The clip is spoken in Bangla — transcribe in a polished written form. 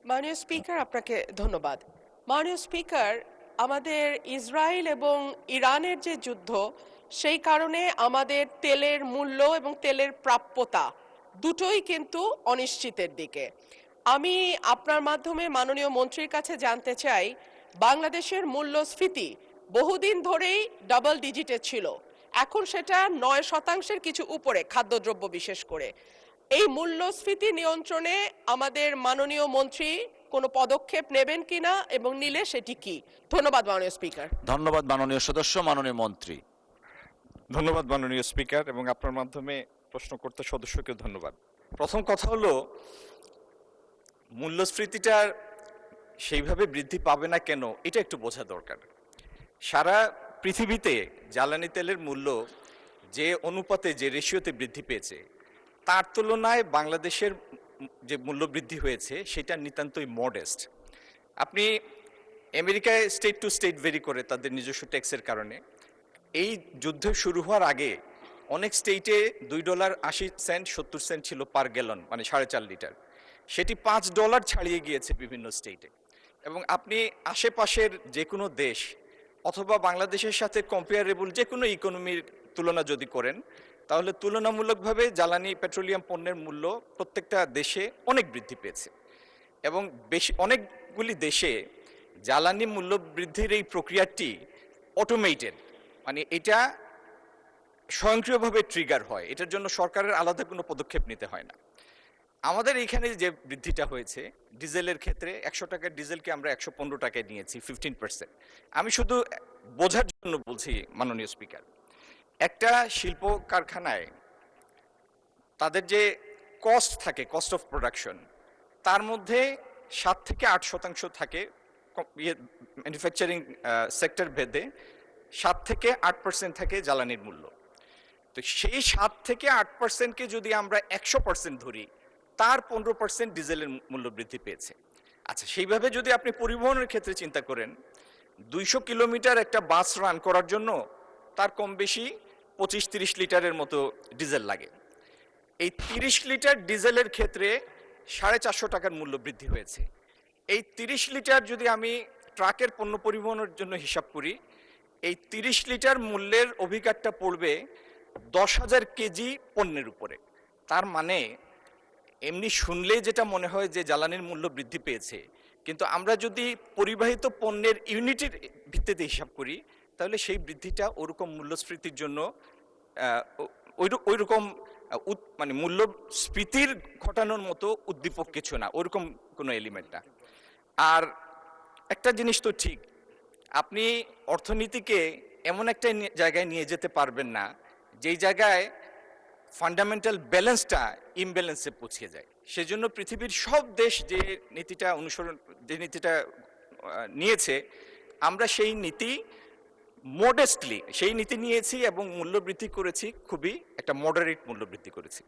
মাননীয় স্পিকার, আপনাকে ধন্যবাদ। মাননীয় স্পিকার, আমাদের ইসরায়েল এবং ইরানের যে যুদ্ধ, সেই কারণে আমাদের তেলের মূল্য এবং তেলের প্রাপ্যতা দুটোই কিন্তু অনিশ্চিতের দিকে। আমি আপনার মাধ্যমে মাননীয় মন্ত্রীর কাছে জানতে চাই, বাংলাদেশের মূল্যস্ফীতি বহুদিন ধরেই ডাবল ডিজিটে ছিল, এখন সেটা 9% কিছু উপরে, খাদ্যদ্রব্য বিশেষ করে। এই মূল্যস্ফীতি নিয়ন্ত্রণে আমাদের মাননীয় মন্ত্রী কোনো পদক্ষেপ নেবেন কিনা এবং নিলে সেটি কি? ধন্যবাদ মাননীয় স্পিকার। ধন্যবাদ মাননীয় সদস্য। মাননীয় মন্ত্রী। ধন্যবাদ মাননীয় স্পিকার, এবং আপনার মাধ্যমে প্রশ্ন করতে সদস্যকে ধন্যবাদ। প্রথম কথা হলো, মূল্যস্ফীতিটা সেইভাবে বৃদ্ধি পাবে না কেন এটা একটু বোঝা দরকার। সারা পৃথিবীতে জ্বালানি তেলের মূল্য যে অনুপাতে, যে রেশিওতে বৃদ্ধি পেয়েছে, তার তুলনায় বাংলাদেশের যে মূল্য বৃদ্ধি হয়েছে সেটা নিতান্তই মডেস্ট। আপনি আমেরিকায় স্টেট টু স্টেট ভেরি করে তাদের নিজস্ব ট্যাক্সের কারণে। এই যুদ্ধ শুরু হওয়ার আগে অনেক স্টেটে $2.80 70 ছিল পার গ্যালন, মানে 4.5 লিটার। সেটি $5 ছাড়িয়ে গিয়েছে বিভিন্ন স্টেটে। এবং আপনি আশেপাশের যে কোনো দেশ অথবা বাংলাদেশের সাথে কম্পেয়ারেবল যে কোনো ইকোনমির তুলনা যদি করেন, তাহলে তুলনামূলকভাবে জ্বালানি পেট্রোলিয়াম পণ্যের মূল্য প্রত্যেকটা দেশে অনেক বৃদ্ধি পেয়েছে। এবং অনেকগুলি দেশে জ্বালানি মূল্য বৃদ্ধির এই প্রক্রিয়াটি অটোমেটেড, মানে এটা স্বয়ংক্রিয়ভাবে ট্রিগার হয়, এটার জন্য সরকারের আলাদা কোনো পদক্ষেপ নিতে হয় না। আমাদের এখানে যে বৃদ্ধিটা হয়েছে ডিজেলের ক্ষেত্রে, 100 টাকার ডিজেলকে আমরা 115 টাকায় নিয়েছি, 15%। আমি শুধু বোঝার জন্য বলছি মাননীয় স্পিকার, একটা শিল্প কারখানায় তাদের যে কস্ট থাকে, কস্ট অফ প্রোডাকশন, তার মধ্যে 7 থেকে 8% থাকে ম্যানুফ্যাকচারিং সেক্টর ভেদে, 7 থেকে 8% থাকে জ্বালানির মূল্য। তো সেই 7 থেকে 8%কে যদি আমরা 100% ধরি, তার 15% ডিজেলের মূল্য বৃদ্ধি পেয়েছে। আচ্ছা, সেইভাবে যদি আপনি পরিবহনের ক্ষেত্রে চিন্তা করেন, 200 কিলোমিটার একটা বাস রান করার জন্য তার কম বেশি 25-30 লিটারের মতো ডিজেল লাগে। এই 30 লিটার ডিজেলের ক্ষেত্রে 450 টাকার মূল্য বৃদ্ধি হয়েছে। এই 30 লিটার যদি আমি ট্রাকের পণ্য পরিবহনের জন্য হিসাব করি, এই 30 লিটার মূল্যের অভিকারটা পড়বে 10,000 কেজি পণ্যের উপরে। তার মানে এমনি শুনলেই যেটা মনে হয় যে জ্বালানির মূল্য বৃদ্ধি পেয়েছে, কিন্তু আমরা যদি পরিবাহিত পণ্যের ইউনিটের ভিত্তিতে হিসাব করি, তাহলে সেই বৃদ্ধিটা ওরকম মূল্যস্ফীতির জন্য ওইরকম মানে মূল্যস্ফীতির ঘটানোর মতো উদ্দীপক কিছু না, ওরকম কোনো এলিমেন্ট না। আর একটা জিনিস তো ঠিক, আপনি অর্থনীতিকে এমন একটা জায়গায় নিয়ে যেতে পারবেন না যেই জায়গায় ফান্ডামেন্টাল ব্যালেন্সটা ইমব্যালেন্সে পৌঁছে যায়। সেজন্য পৃথিবীর সব দেশ যে নীতিটা নিয়েছে, আমরা সেই নীতি মডেস্টলি সেই নীতি নিয়েছি এবং মূল্য বৃদ্ধি করেছি, খুবই একটা মডারেট মূল্য বৃদ্ধি করেছি।